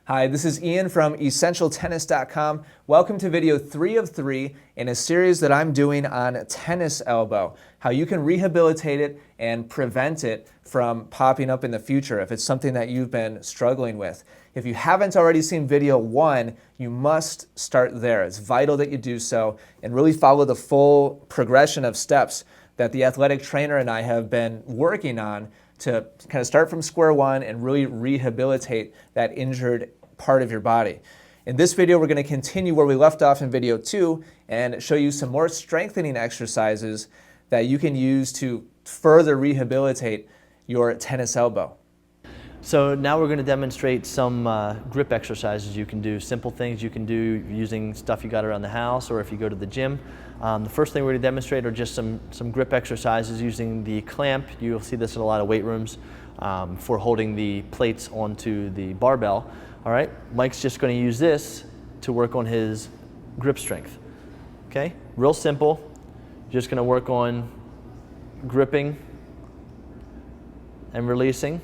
Hi, this is Ian from EssentialTennis.com. Welcome to video 3 of 3 in a series that I'm doing on tennis elbow, how you can rehabilitate it and prevent it from popping up in the future if it's something that you've been struggling with. If you haven't already seen video 1, you must start there. It's vital that you do so and really follow the full progression of steps that the athletic trainer and I have been working on to kind of start from square one and really rehabilitate that injured part of your body. In this video, we're going to continue where we left off in video 2 and show you some more strengthening exercises that you can use to further rehabilitate your tennis elbow. So now we're going to demonstrate some grip exercises you can do, simple things you can do using stuff you got around the house or if you go to the gym. The first thing we're going to demonstrate are just some grip exercises using the clamp. You'll see this in a lot of weight rooms for holding the plates onto the barbell. All right, Mike's just going to use this to work on his grip strength. Okay, real simple. Just going to work on gripping and releasing.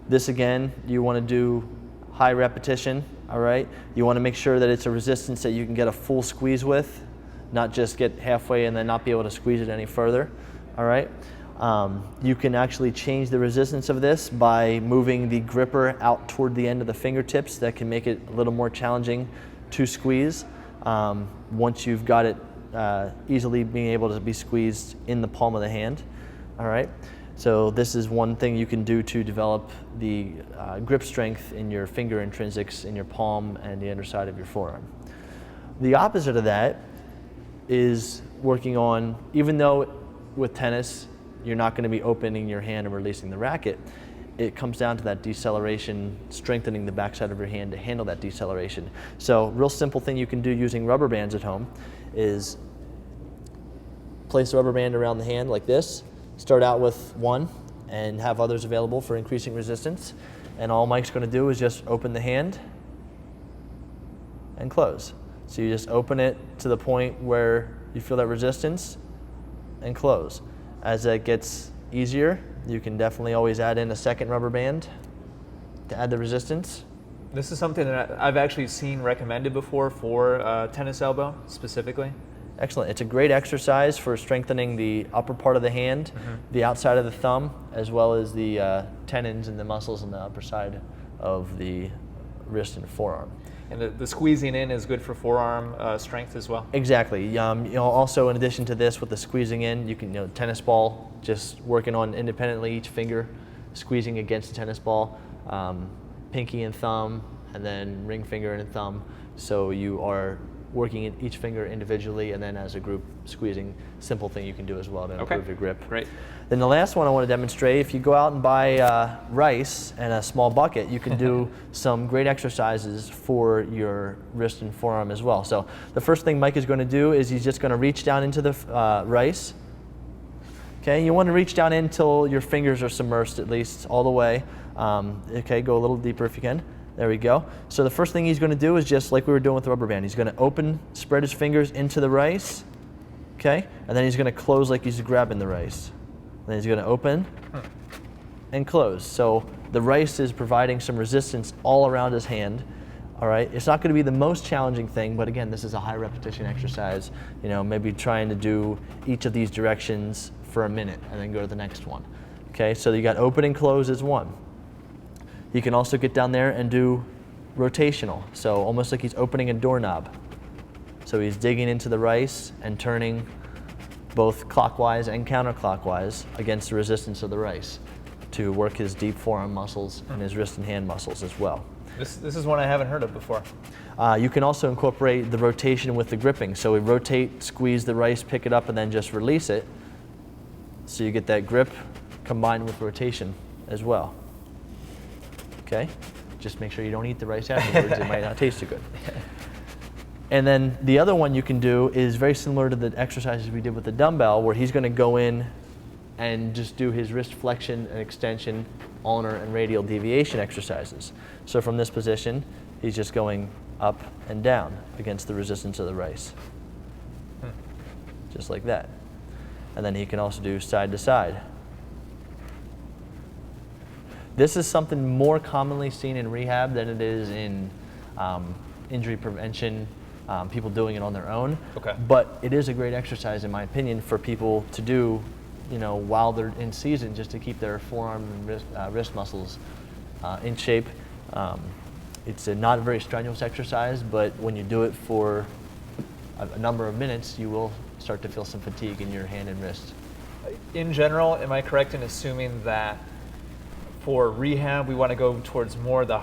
This again, you want to do high repetition, all right? You want to make sure that it's a resistance that you can get a full squeeze with, not just get halfway and then not be able to squeeze it any further, all right? You can actually change the resistance of this by moving the gripper out toward the end of the fingertips. That can make it a little more challenging to squeeze once you've got it easily being able to be squeezed in the palm of the hand, all right? So this is one thing you can do to develop the grip strength in your finger intrinsics in your palm and the underside of your forearm. The opposite of that is working on, even though with tennis you're not going to be opening your hand and releasing the racket, it comes down to that deceleration, strengthening the backside of your hand to handle that deceleration. So real simple thing you can do using rubber bands at home is place a rubber band around the hand like this. Start out with one and have others available for increasing resistance. And all Mike's going to do is just open the hand and close. So you just open it to the point where you feel that resistance and close. As that gets easier, you can definitely always add in a second rubber band to add the resistance. This is something that I've actually seen recommended before for tennis elbow specifically. Excellent. It's a great exercise for strengthening the upper part of the hand, the outside of the thumb, as well as the tendons and the muscles on the upper side of the wrist and forearm. And the squeezing in is good for forearm strength as well? Exactly. Also, in addition to this, with the squeezing in, you can, tennis ball, just working on independently each finger, squeezing against the tennis ball, pinky and thumb, and then ring finger and thumb. So you are working in each finger individually and then as a group squeezing. Simple thing you can do as well to improve your grip. Great. Then the last one I want to demonstrate, if you go out and buy rice and a small bucket, you can do some great exercises for your wrist and forearm as well. So the first thing Mike is going to do is he's just going to reach down into the rice. Okay, you want to reach down in until your fingers are submerged at least all the way. Okay, go a little deeper if you can. There we go. So the first thing he's going to do is just like we were doing with the rubber band. He's going to spread his fingers into the rice, okay? And then he's going to close like he's grabbing the rice. And then he's going to open and close. So the rice is providing some resistance all around his hand, all right? It's not going to be the most challenging thing, but again, this is a high repetition exercise. Maybe trying to do each of these directions for a minute and then go to the next one, okay? So you got open and close as one. You can also get down there and do rotational, so almost like he's opening a doorknob. So he's digging into the rice and turning both clockwise and counterclockwise against the resistance of the rice to work his deep forearm muscles and his wrist and hand muscles as well. This is one I haven't heard of before. You can also incorporate the rotation with the gripping. So we rotate, squeeze the rice, pick it up, and then just release it. So you get that grip combined with rotation as well. Okay, just make sure you don't eat the rice afterwards. It might not taste too good. And then the other one you can do is very similar to the exercises we did with the dumbbell, where he's going to go in and just do his wrist flexion and extension, ulnar and radial deviation exercises. So from this position, he's just going up and down against the resistance of the rice, just like that. And then he can also do side to side. This is something more commonly seen in rehab than it is in injury prevention, people doing it on their own. Okay. But it is a great exercise, in my opinion, for people to do, while they're in season, just to keep their forearm and wrist muscles in shape. It's not a very strenuous exercise, but when you do it for a number of minutes, you will start to feel some fatigue in your hand and wrist. In general, am I correct in assuming that for rehab, we want to go towards more the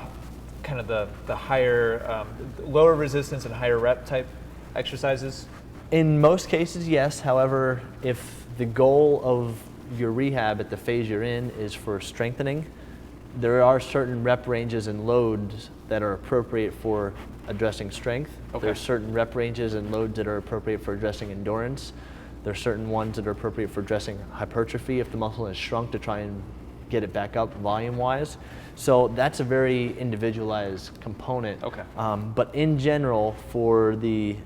higher, lower resistance and higher rep type exercises? In most cases, yes. However, if the goal of your rehab at the phase you're in is for strengthening, there are certain rep ranges and loads that are appropriate for addressing strength. Okay. There are certain rep ranges and loads that are appropriate for addressing endurance. There are certain ones that are appropriate for addressing hypertrophy if the muscle has shrunk to try and get it back up volume-wise. So that's a very individualized component. Okay. But in general, for the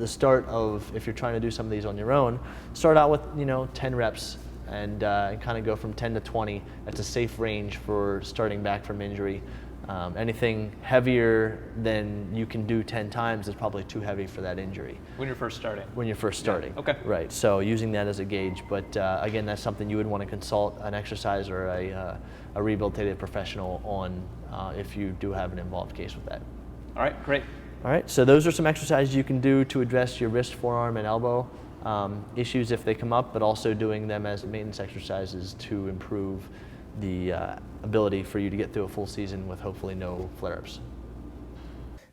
start of, if you're trying to do some of these on your own, start out with 10 reps and kind of go from 10 to 20. That's a safe range for starting back from injury. Anything heavier than you can do 10 times is probably too heavy for that injury. When you're first starting? When you're first starting. Yeah. Okay. Right, so using that as a gauge. But again, that's something you would want to consult an exercise or a rehabilitative professional on if you do have an involved case with that. All right, great. All right, so those are some exercises you can do to address your wrist, forearm, and elbow issues if they come up, but also doing them as maintenance exercises to improve the ability for you to get through a full season with hopefully no flare-ups.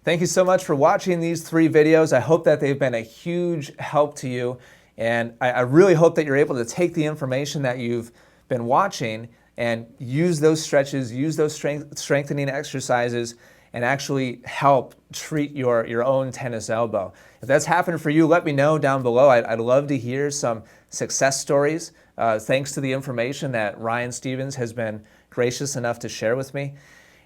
Thank you so much for watching these 3 videos. I hope that they've been a huge help to you, and I really hope that you're able to take the information that you've been watching and use those stretches, use those strengthening exercises, and actually help treat your own tennis elbow. If that's happened for you, let me know down below. I'd love to hear some success stories, thanks to the information that Ryan Stevens has been gracious enough to share with me.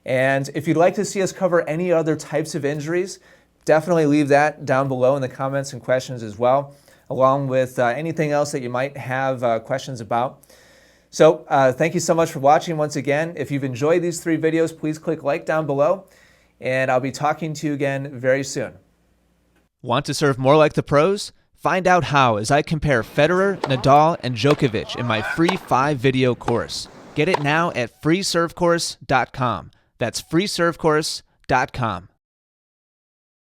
And if you'd like to see us cover any other types of injuries, definitely leave that down below in the comments and questions as well, along with anything else that you might have questions about. So thank you so much for watching once again. If you've enjoyed these 3 videos, please click like down below, and I'll be talking to you again very soon. Want to serve more like the pros? Find out how as I compare Federer, Nadal, and Djokovic in my free 5-video course. Get it now at freeservecourse.com. That's freeservecourse.com.